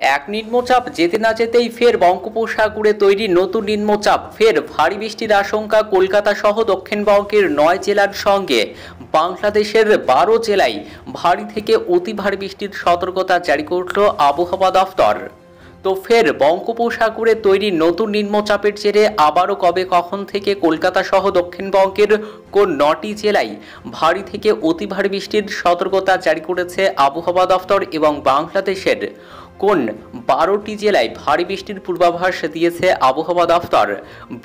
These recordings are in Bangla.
এক নিম্নচাপ যেতে না যেতেই ফের বঙ্গোপসাগরে তৈরি নতুন নিম্নচাপ। ফের ভারী বৃষ্টির আশঙ্কা কলকাতা সহ দক্ষিণবঙ্গের ৯ জেলার সঙ্গে বাংলাদেশের ১২ জেলায় ভারী থেকে অতি ভারী বৃষ্টির সতর্কতা জারি করল আবহাওয়া দফতর। তো ফের বঙ্গোপসাগরে তৈরি নতুন নিম্নচাপের জেরে আবারও কবে কখন থেকে কলকাতা সহ দক্ষিণবঙ্গের কোন ৯টি জেলায় ভারী থেকে অতি ভারী বৃষ্টির সতর্কতা জারি করেছে আবহাওয়া দফতর এবং বাংলাদেশের কোন ১২টি জেলায় ভারী বৃষ্টির পূর্বাভাস দিয়েছে আবহাওয়া দফতর,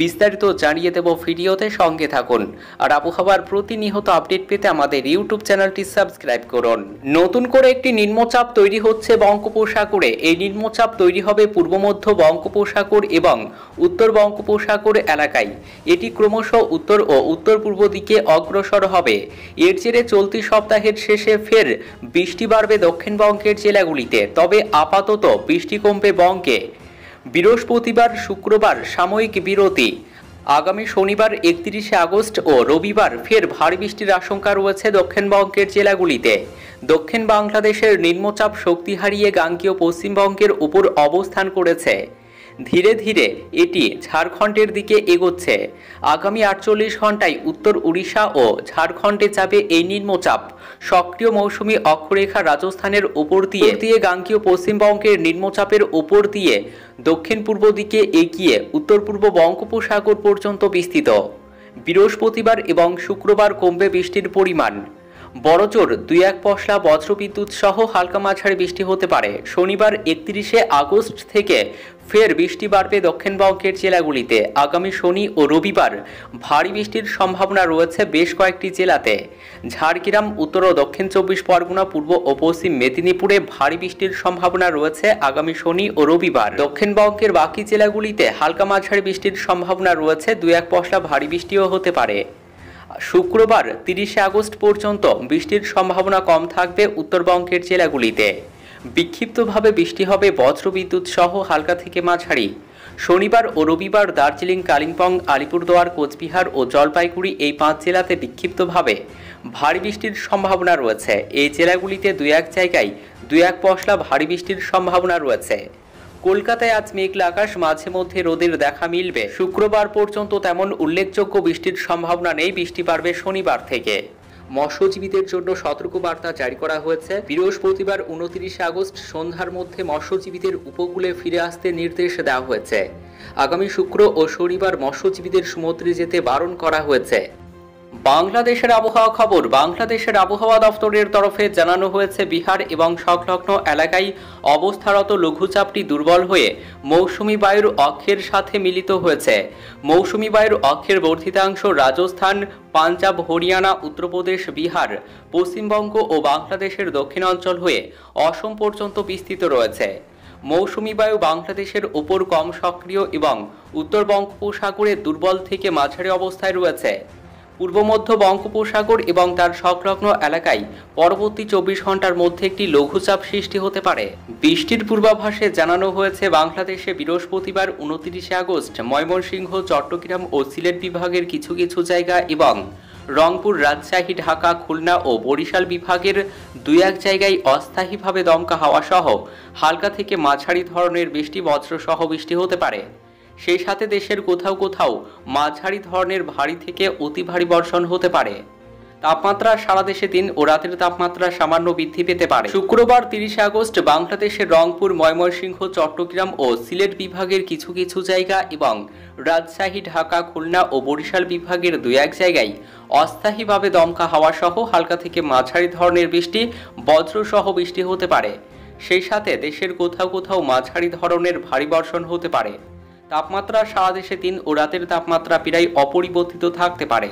বিস্তারিত জানিয়ে দেব ভিডিওতে, সঙ্গে থাকুন। আর আবহাওয়ার প্রতিনিয়ত আপডেট পেতে আমাদের ইউটিউব চ্যানেলটি সাবস্ক্রাইব করুন। নতুন করে একটি নিম্নচাপ তৈরি হচ্ছে বঙ্গোপসাগরে। এই নিম্নচাপ তৈরি হবে পূর্ব মধ্য বঙ্গোপসাগর এবং উত্তর বঙ্গোপসাগর এলাকায়। এটি ক্রমশ উত্তর ও উত্তর পূর্ব দিকে অগ্রসর হবে। এর জেরে চলতি সপ্তাহের শেষে ফের বৃষ্টি বাড়বে দক্ষিণবঙ্গের জেলাগুলিতে। তবে আপাতত বৃষ্টি কমবে বঙ্গে। বৃহস্পতিবার, শুক্রবার সাময়িক বিরতি। আগামী শনিবার ৩১শে আগস্ট ও রবিবার ফের ভারী বৃষ্টির আশঙ্কা রয়েছে দক্ষিণবঙ্গের জেলাগুলিতে। দক্ষিণ বাংলাদেশের নিম্নচাপ শক্তি হারিয়ে গাঙ্গেয় পশ্চিমবঙ্গের উপর অবস্থান করেছে। ধীরে ধীরে এটি ঝাড়খণ্ডের দিকে এগোচ্ছে। আগামী ৪৮ ঘন্টায় উত্তর উড়িষ্যা ও ঝাড়খণ্ডে যাবে এই নিম্নচাপ। সক্রিয় মৌসুমি অক্ষরেখা রাজস্থানের উপর দিয়ে গাঙ্গেয় পশ্চিমবঙ্গের নিম্নচাপের উপর দিয়ে দক্ষিণ পূর্ব দিকে এগিয়ে উত্তর পূর্ব বঙ্গোপসাগর পর্যন্ত বিস্তৃত। বৃহস্পতিবার এবং শুক্রবার কমবে বৃষ্টির পরিমাণ। বড়জোর ২-১ পশলা বজ্রবিদ্যুৎ সহ হালকা মাঝারি বৃষ্টি হতে পারে। শনিবার ৩১শে আগস্ট থেকে ফের বৃষ্টি বাড়বে দক্ষিণবঙ্গের জেলাগুলিতে। আগামী শনি ও রবিবার ভারী বৃষ্টির সম্ভাবনা রয়েছে বেশ কয়েকটি জেলাতে। ঝাড়গ্রাম, উত্তর ও দক্ষিণ ২৪ পরগনা, পূর্ব ও পশ্চিম মেদিনীপুরে ভারী বৃষ্টির সম্ভাবনা রয়েছে আগামী শনি ও রবিবার। দক্ষিণবঙ্গের বাকি জেলাগুলিতে হালকা মাঝারি বৃষ্টির সম্ভাবনা রয়েছে, ২-১ পশলা ভারী বৃষ্টিও হতে পারে। শুক্রবার ৩০শে আগস্ট পর্যন্ত বৃষ্টির সম্ভাবনা কম থাকবে উত্তরবঙ্গের জেলাগুলিতে। বিক্ষিপ্তভাবে বৃষ্টি হবে বজ্রবিদ্যুৎ সহ হালকা থেকে মাঝারি। শনিবার ও রবিবার দার্জিলিং, কালিম্পং, আলিপুরদুয়ার, কোচবিহার ও জলপাইগুড়ি এই ৫ জেলাতে বিক্ষিপ্তভাবে ভারী বৃষ্টির সম্ভাবনা রয়েছে। এই জেলাগুলিতে ২-১ জায়গায় ২-১ পশলা ভারী বৃষ্টির সম্ভাবনা রয়েছে। কলকাতায় আজ মেঘলা আকাশ, মাঝে মধ্যে রোদের দেখা মিলবে। শুক্রবার পর্যন্ত তেমন উল্লেখযোগ্য বৃষ্টির সম্ভাবনা নেই। বৃষ্টি বাড়বে শনিবার থেকে। মৎস্যজীবীদের জন্য সতর্কবার্তা জারি করা হয়েছে। বৃহস্পতিবার ২৯শে আগস্ট সন্ধ্যার মধ্যে মৎস্যজীবীদের উপকূলে ফিরে আসতে নির্দেশ দেওয়া হয়েছে। আগামী শুক্র ও শনিবার মৎস্যজীবীদের সমুদ্রে যেতে বারণ করা হয়েছে। বাংলাদেশের আবহাওয়া খবর। বাংলাদেশের আবহাওয়া দফতরের তরফে জানানো হয়েছে, বিহার এবং সংলগ্ন এলাকায় অবস্থারত লঘুচাপটি দুর্বল হয়ে মৌসুমি বায়ুর অক্ষের সাথে মিলিত হয়েছে। মৌসুমি বায়ুর অক্ষের বর্ধিতাংশ রাজস্থান, পাঞ্জাব, হরিয়ানা, উত্তরপ্রদেশ, বিহার, পশ্চিমবঙ্গ ও বাংলাদেশের দক্ষিণাঞ্চল হয়ে অসম পর্যন্ত বিস্তৃত রয়েছে। মৌসুমি বায়ু বাংলাদেশের ওপর কম সক্রিয় এবং উত্তর বঙ্গোপসাগরে দুর্বল থেকে মাঝারি অবস্থায় রয়েছে। পূর্ব মধ্য বঙ্গোপসাগর এবং তার সংলগ্ন এলাকায় পরবর্তী ২৪ ঘন্টার মধ্যে একটি লঘুচাপ সৃষ্টি হতে পারে। বৃষ্টির পূর্বাভাসে জানানো হয়েছে, বাংলাদেশে বৃহস্পতিবার ২৯শে আগস্ট ময়মনসিংহ, চট্টগ্রাম ও সিলেট বিভাগের কিছু কিছু জায়গা এবং রংপুর, রাজশাহী, ঢাকা, খুলনা ও বরিশাল বিভাগের ২-১ জায়গায় অস্থায়ীভাবে দমকা হাওয়া সহ হালকা থেকে মাঝারি ধরনের বৃষ্টি, বজ্রসহ বৃষ্টি হতে পারে। সেই সাথে দেশের কোথাও কোথাও মাঝারি ধরনের ভারী থেকে অতি ভারী বর্ষণ হতে পারে। তাপমাত্রা সারা দেশে দিন ও রাতের তাপমাত্রা সামান্য বৃদ্ধি পেতে পারে। শুক্রবার ৩০শে আগস্ট বাংলাদেশের রংপুর, ময়মনসিংহ, চট্টগ্রাম ও সিলেট বিভাগের কিছু কিছু জায়গা এবং রাজশাহী, ঢাকা, খুলনা ও বরিশাল বিভাগের ২-১ জায়গায় অস্থায়ীভাবে দমকা হাওয়া সহ হালকা থেকে মাঝারি ধরনের বৃষ্টি, বজ্রসহ বৃষ্টি হতে পারে। সেই সাথে দেশের কোথাও কোথাও মাঝারি ধরনের ভারী বর্ষণ হতে পারে। তাপমাত্রা সারা দেশে দিন ও রাতের তাপমাত্রা প্রায় অপরিবর্তিত থাকতে পারে।